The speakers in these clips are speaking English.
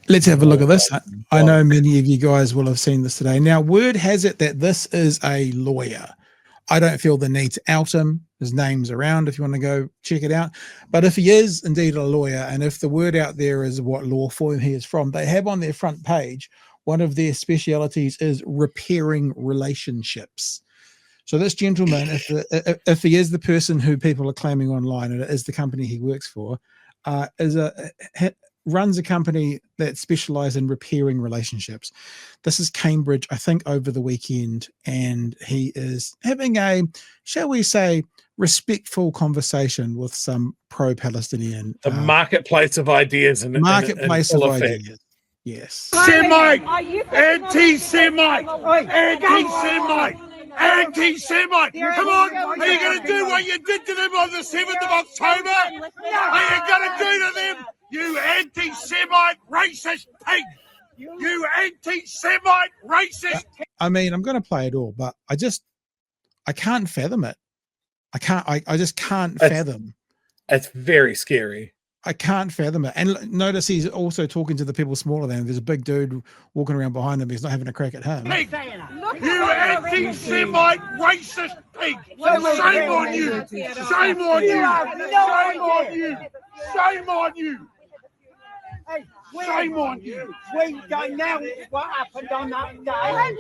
Let's have a look at this. I know many of you guys will have seen this today. Now, word has it that this is a lawyer. I don't feel the need to out him. His name's around if you want to go check it out. But if he is indeed a lawyer, and if the word out there is what law firm he is from, they have on their front page, one of their specialities is repairing relationships. So this gentleman, if he is the person who people are claiming online, and it is the company he works for, runs a company that specializes in repairing relationships. This is Cambridge, I think, over the weekend, and he is having a, shall we say, respectful conversation with some pro-Palestinian. The marketplace of ideas. And marketplace of ideas. Yes. Semite! Anti-Semite! Anti-Semite! Anti-Semite! Come on! Are you going to do what you did to them on the 7th of October? Are you going to do to them? You anti-Semite racist pig! You anti-Semite racist pig! I mean, I'm going to play it all, but I can't fathom it. I just can't fathom. It's very scary. I can't fathom it. And notice he's also talking to the people smaller than him. There's a big dude walking around behind him. He's not having a crack at him. Pig. You anti-Semite racist pig! Shame on you! Shame on you! Shame on you! Shame on you! Shame on you! We don't know what happened on that day.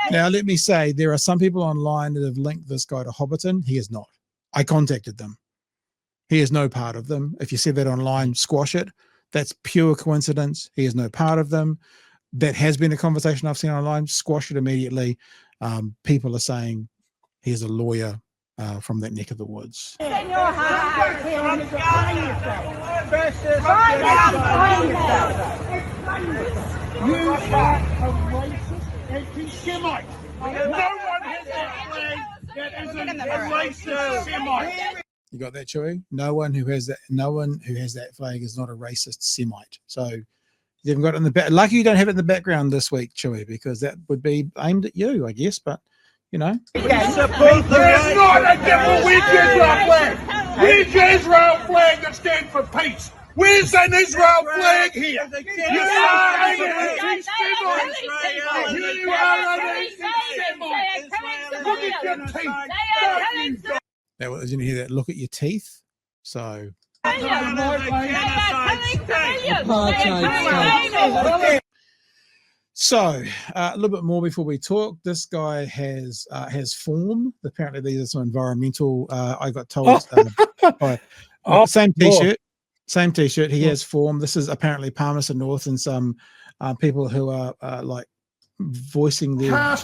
Now, let me say, there are some people online that have linked this guy to Hobbiton. He is not. I contacted them. He is no part of them. If you see that online, squash it. That's pure coincidence. He is no part of them. That has been a conversation I've seen online. Squash it immediately. People are saying he's a lawyer from that neck of the woods. You are a racist anti-Semite. No one has that flag that isn't a racist Semite. You got that, Chewie? No one who has that flag is not a racist Semite. So you haven't got it in the back. Lucky you don't have it in the background this week, Chewie, because that would be aimed at you, I guess. But you know, there's not a different. Where's the Israel flag? Where's the Israel flag that stands for peace? Where's an Israel flag here? You are an anti-Semite. You are an anti-Semite. Look at your teeth. Didn't you hear that? Look at your teeth. So. So a little bit more before we talk. This guy has form. Apparently, these are some environmental. I got told. Same T-shirt. Same T-shirt. He has form. This is apparently Palmerston North and some people who are like voicing their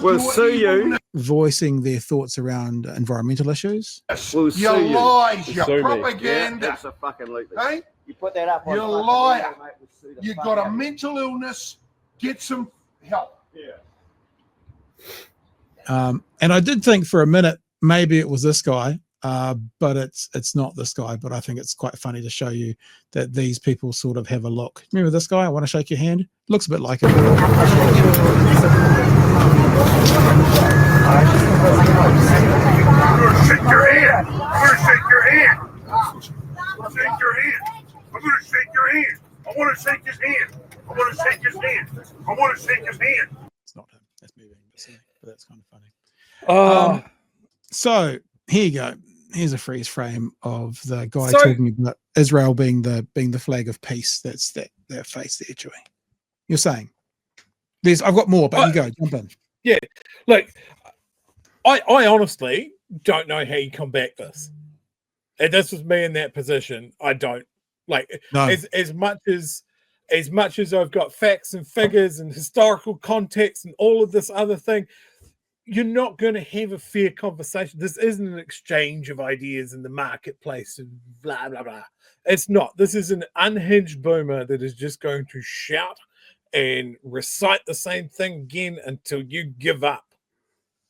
voicing their thoughts around environmental issues. Your lies, your propaganda. Absolutely. Hey? You put that up on You're a liar. You've got a mental illness. Get some help. And I did think for a minute maybe it was this guy, but it's not this guy. But I think it's quite funny to show you that these people sort of have a look. Remember this guy? I want to shake your hand. Looks a bit like him. I'm going to shake your hand. I'm going to shake your hand. Shake your hand. I'm going to shake your hand. I want to shake his hand. I want to shake his hand. I want to shake his hand. It's not him. That's me being silly, but that's kind of funny. So here you go. Here's a freeze frame of the guy talking about Israel being the flag of peace. That's that face there, Chewie. You're saying I've got more, but you go, jump in. Yeah, look, I honestly don't know how you combat this. And this was me in that position. I don't as much as I've got facts and figures and historical context and all of this other thing. You're not going to have a fair conversation. This isn't an exchange of ideas in the marketplace and blah, blah, blah. It's not. This is an unhinged boomer that is just going to shout and recite the same thing again until you give up.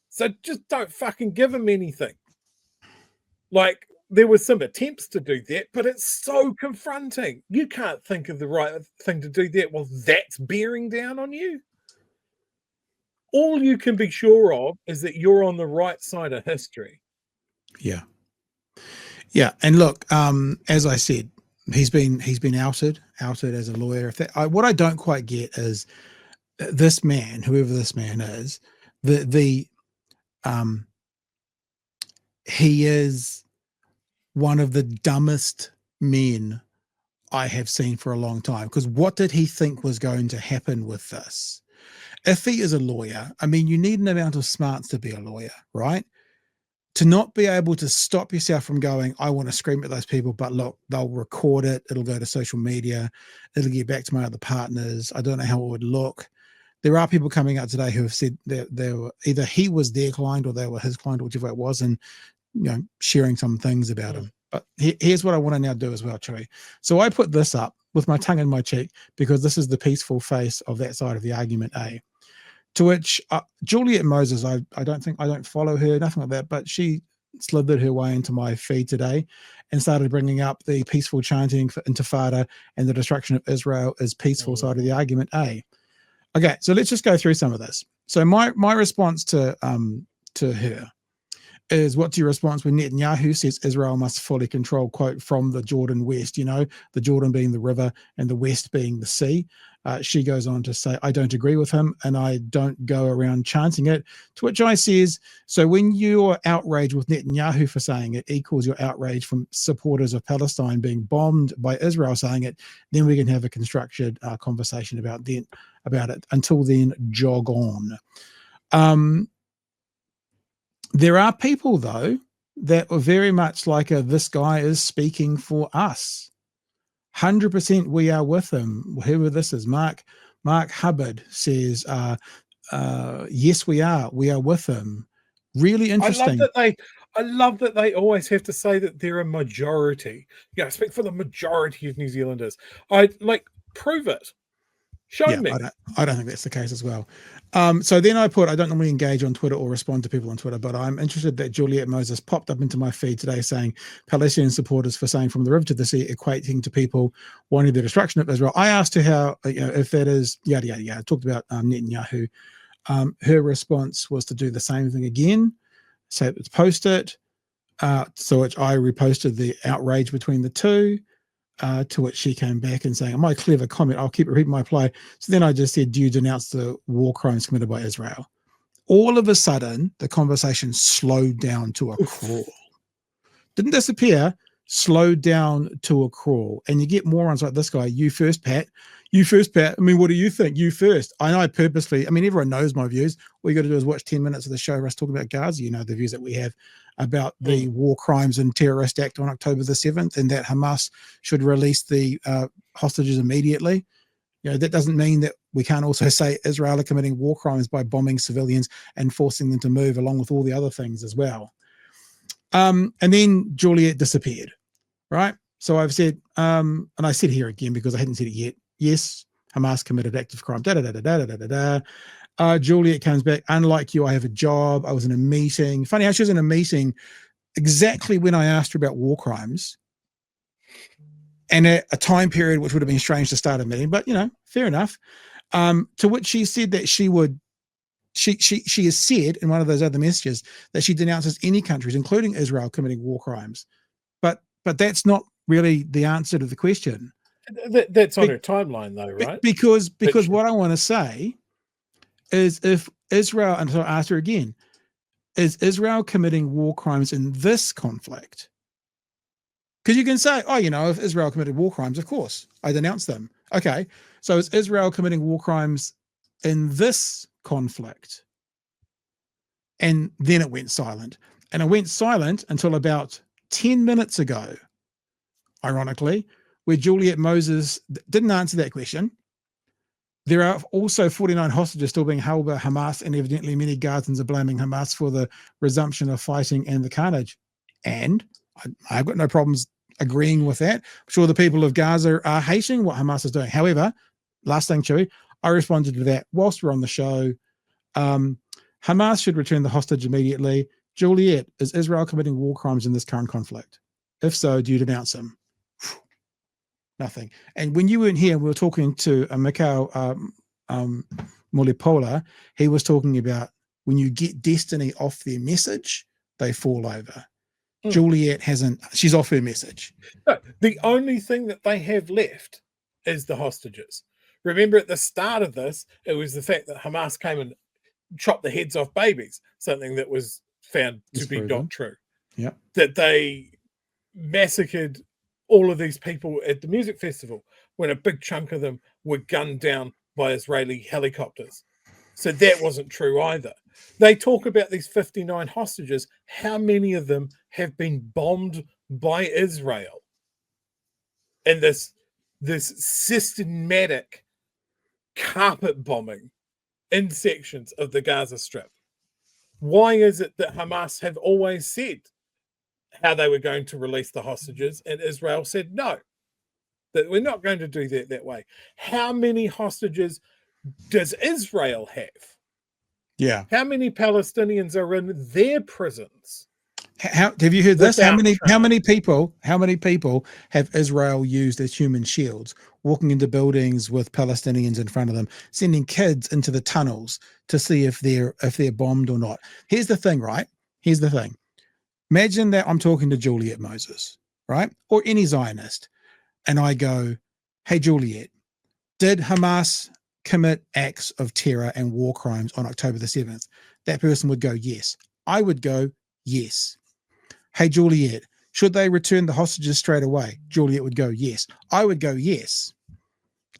So just don't fucking give him anything. Like, there were some attempts to do that, but it's so confronting. You can't think of the right thing to do that. Well, that's bearing down on you. All you can be sure of is that you're on the right side of history. Yeah. And look, as I said, he's been outed as a lawyer. What I don't quite get is this man, whoever this man is, he is one of the dumbest men I have seen for a long time. Because what did he think was going to happen with this? If he is a lawyer, I mean, you need an amount of smarts to be a lawyer, right? To not be able to stop yourself from going, I want to scream at those people, but look, they'll record it. It'll go to social media. It'll get back to my other partners. I don't know how it would look. There are people coming out today who have said that they were either he was their client or they were his client, or whichever it was, and sharing some things about him. But here's what I want to now do as well, Chewie. So I put this up with my tongue in my cheek because this is the peaceful face of that side of the argument, A. To which Juliet Moses, I don't follow her, nothing like that, but she slithered her way into my feed today and started bringing up the peaceful chanting for Intifada and the destruction of Israel as peaceful side of the argument, A. Okay, so let's just go through some of this. So my response to her is, what's your response when Netanyahu says Israel must fully control, quote, from the Jordan west, the Jordan being the river and the west being the sea. She goes on to say, I don't agree with him and I don't go around chanting it, to which I says, so when you're outraged with Netanyahu for saying it equals your outrage from supporters of Palestine being bombed by Israel saying it, then we can have a constructed conversation about it. Until then, jog on. There are people, though, that are very much like this guy is speaking for us. 100% we are with him. Whoever this is, Mark Hubbard says, yes, we are with him. Really interesting. I love that they always have to say that they're a majority. Yeah, speak for the majority of New Zealanders. Prove it. Show me. I don't think that's the case as well. So then I don't normally engage on Twitter or respond to people on Twitter, but I'm interested that Juliet Moses popped up into my feed today saying Palestinian supporters for saying from the river to the sea, equating to people wanting the destruction of Israel. I asked her how, if that is yada, yada, yada. I talked about Netanyahu. Her response was to do the same thing again. So let's post it. So which I reposted the outrage between the two. To which she came back and saying, my clever comment, I'll keep repeating my reply. So then I just said, do you denounce the war crimes committed by Israel? All of a sudden, the conversation slowed down to a crawl. Didn't disappear, slowed down to a crawl. And you get morons like this guy, you first, Pat. I mean, what do you think? You first. I know everyone knows my views. All you got to do is watch 10 minutes of the show of us talking about Gaza. You know the views that we have about the war crimes and terrorist act on October the 7th and that Hamas should release the hostages immediately. That doesn't mean that we can't also say Israel are committing war crimes by bombing civilians and forcing them to move, along with all the other things as well. And then Juliet disappeared, right? So I've said, and I said here again because I hadn't said it yet, yes, Hamas committed active crime, Juliet comes back, unlike you, I have a job, I was in a meeting. Funny how she was in a meeting exactly when I asked her about war crimes and at a time period which would have been strange to start a meeting, but fair enough. To which she said that she has said in one of those other messages that she denounces any countries, including Israel, committing war crimes. But that's not really the answer to the question. That's on her timeline though, right? Because what I want to say is, if Israel, and so I asked her again, is Israel committing war crimes in this conflict? Because you can say, if Israel committed war crimes, of course, I denounce them. Okay, so is Israel committing war crimes in this conflict? And then it went silent. And it went silent until about 10 minutes ago, ironically, where Juliet Moses didn't answer that question. There are also 49 hostages still being held by Hamas, and evidently many Gazans are blaming Hamas for the resumption of fighting and the carnage. And I've got no problems agreeing with that. I'm sure the people of Gaza are hating what Hamas is doing. However, last thing, Chewie, I responded to that whilst we're on the show. Hamas should return the hostage immediately. Juliet, is Israel committing war crimes in this current conflict? If so, do you denounce them? Nothing. And when you weren't here, we were talking to Mikhail Mulipola. He was talking about when you get destiny off their message, they fall over. Juliet hasn't, she's off her message. No, the only thing that they have left is the hostages. Remember at the start of this, it was the fact that Hamas came and chopped the heads off babies, something that was found to be not true. Yeah. That they massacred all of these people at the music festival when a big chunk of them were gunned down by Israeli helicopters. So that wasn't true either. They talk about these 59 hostages. How many of them have been bombed by Israel in this systematic carpet bombing in sections of the Gaza Strip? Why is it that Hamas have always said how they were going to release the hostages and Israel said no, that we're not going to do that way? How many hostages does Israel have? Yeah. How many Palestinians are in their prisons? How have you heard this? How many people have Israel used as human shields, walking into buildings with Palestinians in front of them, sending kids into the tunnels to see if they're bombed or not? Here's the thing, right? Here's the thing. Imagine that I'm talking to Juliet Moses, right? Or any Zionist, and I go, "Hey Juliet, did Hamas commit acts of terror and war crimes on October the 7th? That person would go, yes. I would go, yes. Hey, Juliet, should they return the hostages straight away? Juliet would go, yes. I would go, yes.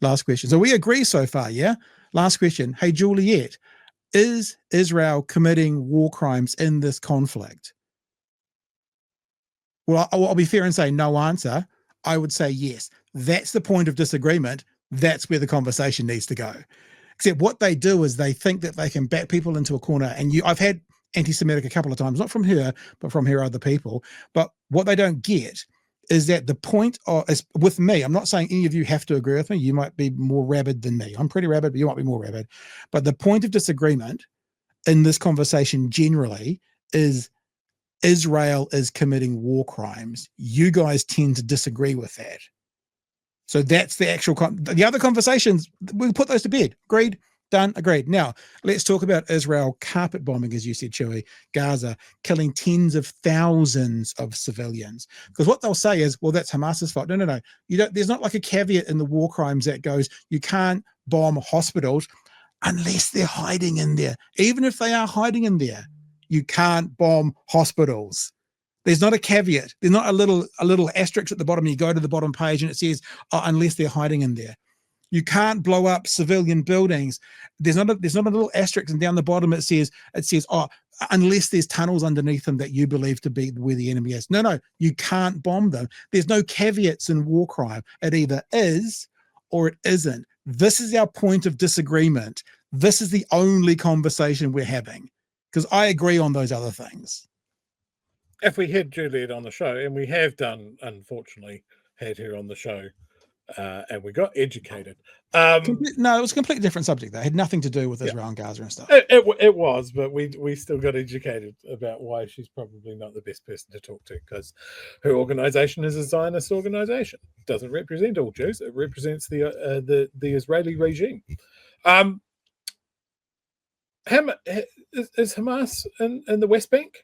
Last question. So we agree so far, yeah? Last question. Hey, Juliet, is Israel committing war crimes in this conflict? Well, I'll be fair and say no answer. I would say yes. That's the point of disagreement. That's where the conversation needs to go. Except what they do is they think that they can back people into a corner. And I've had anti-Semitic a couple of times, not from her, but from her other people. But what they don't get is that the point is with me, I'm not saying any of you have to agree with me. You might be more rabid than me. I'm pretty rabid, but you might be more rabid. But the point of disagreement in this conversation generally is Israel is committing war crimes. You guys tend to disagree with that. So that's the actual, the other conversations, we'll put those to bed. Agreed, done, agreed. Now, let's talk about Israel carpet bombing, as you said, Chewie, Gaza, killing tens of thousands of civilians. Because what they'll say is, well, that's Hamas's fault. No. There's not like a caveat in the war crimes that goes, you can't bomb hospitals unless they're hiding in there. Even if they are hiding in there, you can't bomb hospitals. There's not a caveat. There's not a little asterisk at the bottom. You go to the bottom page and it says, oh, unless they're hiding in there. You can't blow up civilian buildings. There's not a little asterisk, and down the bottom it says, oh, unless there's tunnels underneath them that you believe to be where the enemy is. No, you can't bomb them. There's no caveats in war crime. It either is or it isn't. This is our point of disagreement. This is the only conversation we're having, because I agree on those other things. If we had Juliet on the show, and we have done, unfortunately, had her on the show, and we got educated. No, it was a completely different subject. That had nothing to do with Israel and Gaza and stuff. It was, but we still got educated about why she's probably not the best person to talk to, because her organization is a Zionist organization. It doesn't represent all Jews. It represents the Israeli regime. Is Hamas in the West Bank?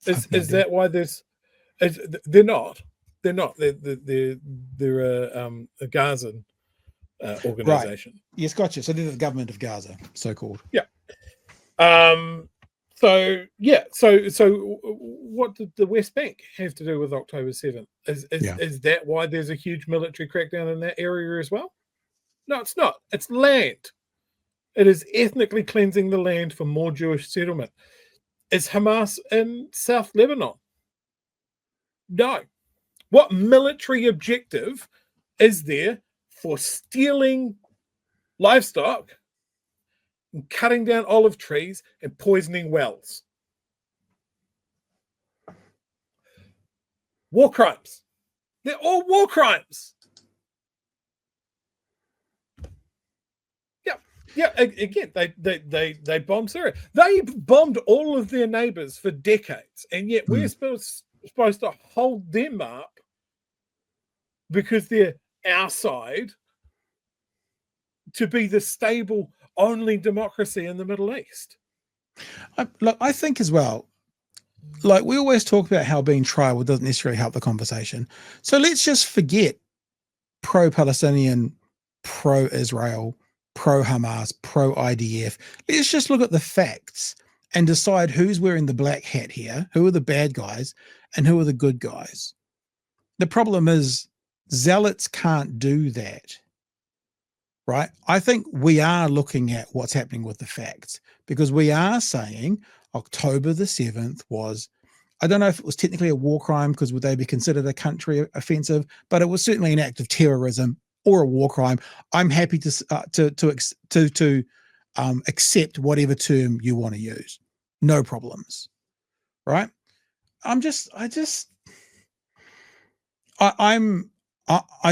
Is that why there's? They're not. They're not. They're a Gazan organization. Right. Yes, gotcha. So they're the government of Gaza, so called. Yeah. So what did the West Bank have to do with October 7th? Is that why there's a huge military crackdown in that area as well? No, it's not. It's land. It is ethnically cleansing the land for more Jewish settlement. Is Hamas in South Lebanon? No. What military objective is there for stealing livestock and cutting down olive trees and poisoning wells? War crimes. They're all war crimes. Yeah, again, they bombed Syria. They bombed all of their neighbors for decades, and yet we're supposed to hold them up because they're our side to be the stable only democracy in the Middle East. Look, I think as well, like we always talk about how being tribal doesn't necessarily help the conversation. So let's just forget pro-Palestinian, pro-Israel, pro-Hamas, pro-IDF. Let's just look at the facts and decide who's wearing the black hat here, who are the bad guys, and who are the good guys. The problem is zealots can't do that, right? I think we are looking at what's happening with the facts, because we are saying October the 7th was, I don't know if it was technically a war crime, because would they be considered a country offensive, but it was certainly an act of terrorism or a war crime. I'm happy to accept whatever term you want to use. No problems, right? I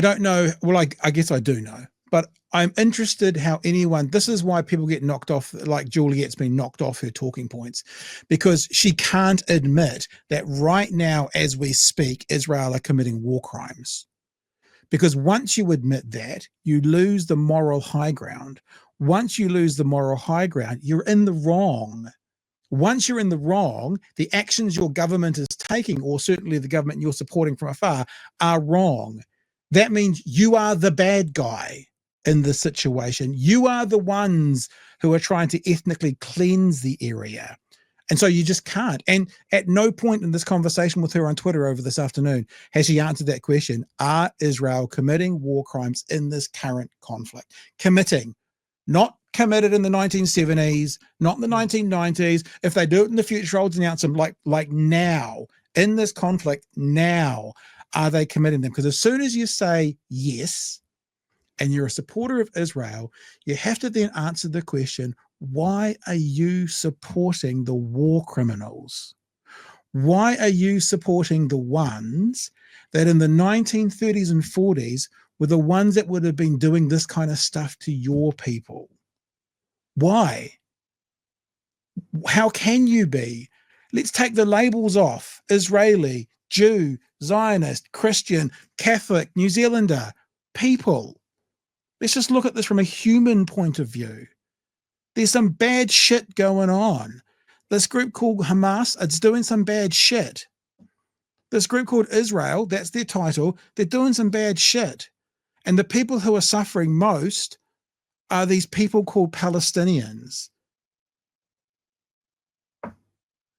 don't know. Well, I guess I do know, but I'm interested how anyone, this is why people get knocked off, like Juliet's been knocked off her talking points, because she can't admit that right now, as we speak, Israel are committing war crimes. Because once you admit that, you lose the moral high ground. Once you lose the moral high ground, you're in the wrong. Once you're in the wrong, the actions your government is taking, or certainly the government you're supporting from afar, are wrong. That means you are the bad guy in this situation. You are the ones who are trying to ethnically cleanse the area. And so you just can't. And at no point in this conversation with her on Twitter over this afternoon has she answered that question. Are Israel committing war crimes in this current conflict? Committing. Not committed in the 1970s, not in the 1990s. If they do it in the future, I'll denounce them. Like now, in this conflict, now, are they committing them? Because as soon as you say yes, and you're a supporter of Israel, you have to then answer the question, why are you supporting the war criminals? Why are you supporting the ones that in the 1930s and 40s were the ones that would have been doing this kind of stuff to your people? Why? How can you be? Let's take the labels off. Israeli, Jew, Zionist, Christian, Catholic, New Zealander, people. Let's just look at this from a human point of view. There's some bad shit going on. This group called Hamas, it's doing some bad shit. This group called Israel, that's their title, they're doing some bad shit. And the people who are suffering most are these people called Palestinians.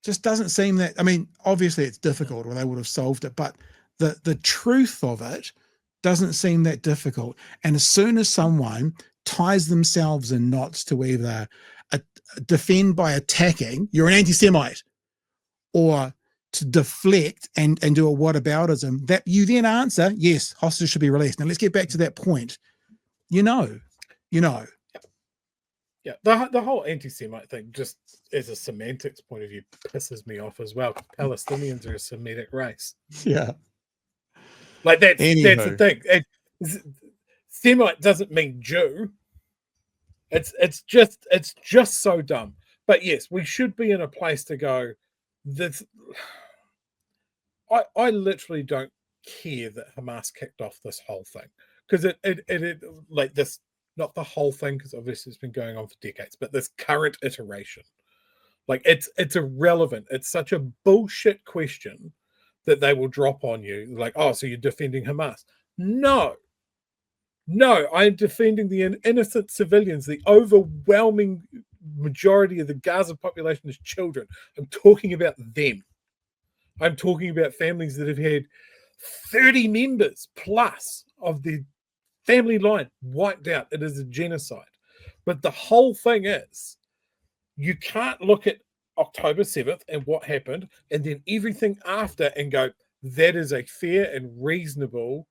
Just doesn't seem that, I mean, obviously it's difficult or they would have solved it, but the truth of it doesn't seem that difficult. And as soon as someone ties themselves in knots to either defend by attacking, you're an anti-Semite, or to deflect and do a whataboutism, that you then answer, yes, hostages should be released. Now let's get back to that point. You know. Yeah, the whole anti-Semite thing, just as a semantics point of view, pisses me off as well. Palestinians are a Semitic race. Yeah. Like that's the thing. Semite doesn't mean Jew. It's just so dumb. But yes, we should be in a place to go. This, I literally don't care that Hamas kicked off this whole thing, because it like this, not the whole thing, because obviously it's been going on for decades, but this current iteration, like it's irrelevant. It's such a bullshit question that they will drop on you, like, oh, so you're defending Hamas? No, I'm defending the innocent civilians. The overwhelming majority of the Gaza population is children. I'm talking about them. I'm talking about families that have had 30 members plus of the family line wiped out. It is a genocide. But the whole thing is, you can't look at October 7th and what happened, and then everything after and go, that is a fair and reasonable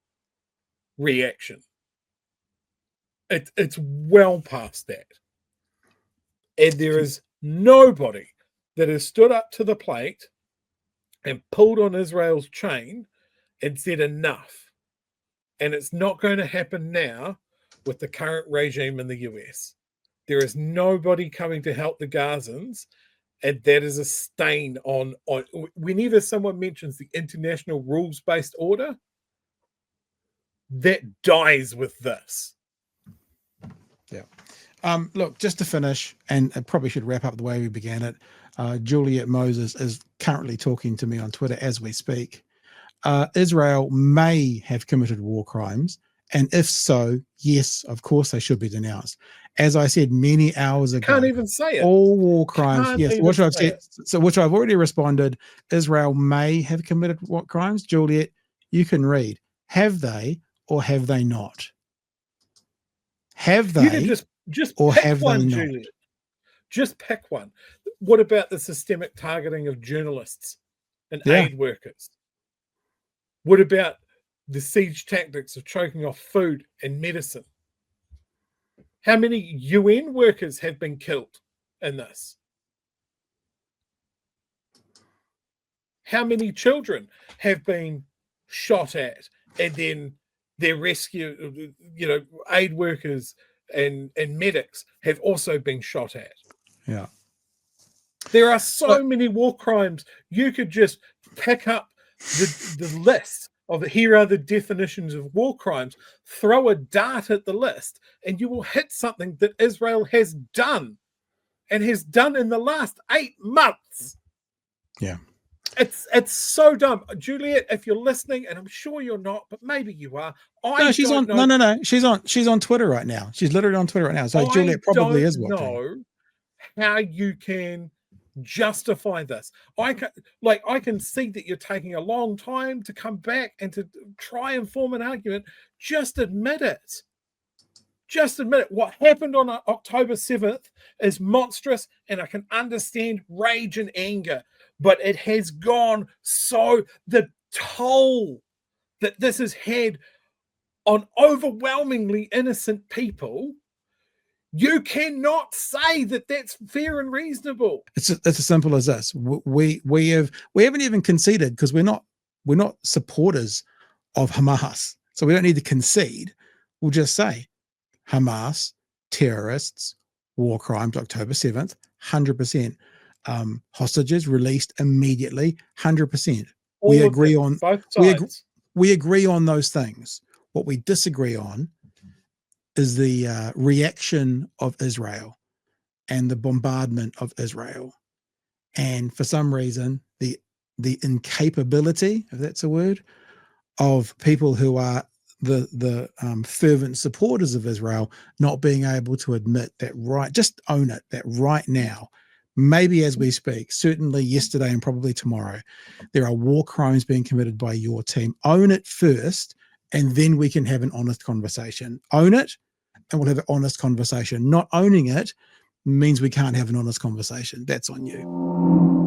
reaction. It's well past that. And there is nobody that has stood up to the plate and pulled on Israel's chain and said enough. And it's not going to happen now with the current regime in the US. There is nobody coming to help the Gazans, and that is a stain on whenever someone mentions the international rules-based order, that dies with this. Yeah. Look, just to finish, and I probably should wrap up the way we began it. Juliet Moses is currently talking to me on Twitter as we speak. Israel may have committed war crimes, and if so, yes, of course they should be denounced. As I said many hours ago, can't even say it. All war crimes, yes. Which I've said, so which I've already responded. Israel may have committed what crimes? Juliet, you can read. Have they or have they not? Have they? You can just or pick have one, they not? Juliet. Just pick one. What about the systemic targeting of journalists and aid workers? What about the siege tactics of choking off food and medicine? How many UN workers have been killed in this? How many children have been shot at, and then their rescue, aid workers and medics have also been shot at? Yeah. There are so many war crimes. You could just pick up the list of here are the definitions of war crimes, throw a dart at the list, and you will hit something that Israel has done and has done in the last 8 months. Yeah. It's so dumb. Juliet, if you're listening, and I'm sure you're not, but maybe you are. No, she's on. No. She's on Twitter right now. She's literally on Twitter right now. So Juliet probably is watching. I don't know how you can justify this. I can see that you're taking a long time to come back and to try and form an argument. Just admit it. Just admit it. What happened on October 7th is monstrous, and I can understand rage and anger, but it has gone the toll that this has had on overwhelmingly innocent people. You cannot say that that's fair and reasonable. It's as simple as this. We haven't even conceded because we're not supporters of Hamas, so we don't need to concede. We'll just say Hamas, terrorists, war crimes, October 7th, 100%. Hostages released immediately, 100%. We agree on both sides. We agree on those things. What we disagree on is the reaction of Israel and the bombardment of Israel. And for some reason, the incapability, if that's a word, of people who are the fervent supporters of Israel not being able to admit that just own it, that right now, maybe as we speak, certainly yesterday and probably tomorrow, there are war crimes being committed by your team. Own it first, and then we can have an honest conversation. Own it, and we'll have an honest conversation. Not owning it means we can't have an honest conversation. That's on you.